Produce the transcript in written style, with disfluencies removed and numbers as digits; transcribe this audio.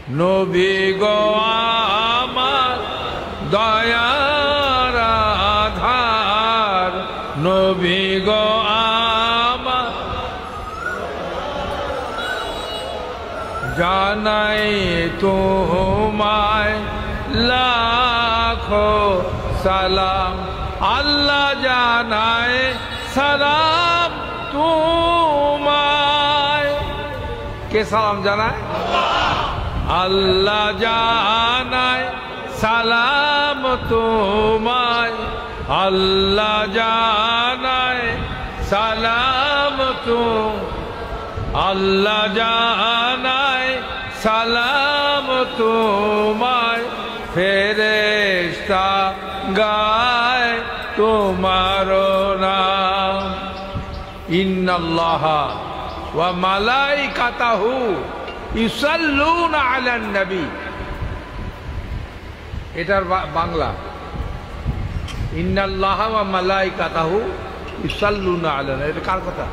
নবী গো আমার দয়ার আধার, নবী গো আমার জানাই তোমায় লাখো সালাম, আল্লাহ জানায় সালাম তোমায়। কে সালাম জানায়? আল্লাহ জানায় সালাম তোমায়, আল্লাহ জানায় সালাম তোমায়, আল্লাহ জানায় সালাম তোমায়। ফেরেশতা গায় তোমার নাম। ইন্নাল্লাহা ওয়া মালাইকাতাহু ইউসাল্লুনা আলান নবী, এটার বাংলা। ইন্নাল্লাহা ওয়া মালাইকাতাহু ইউসাল্লুনা আলান, এটা কার কথা?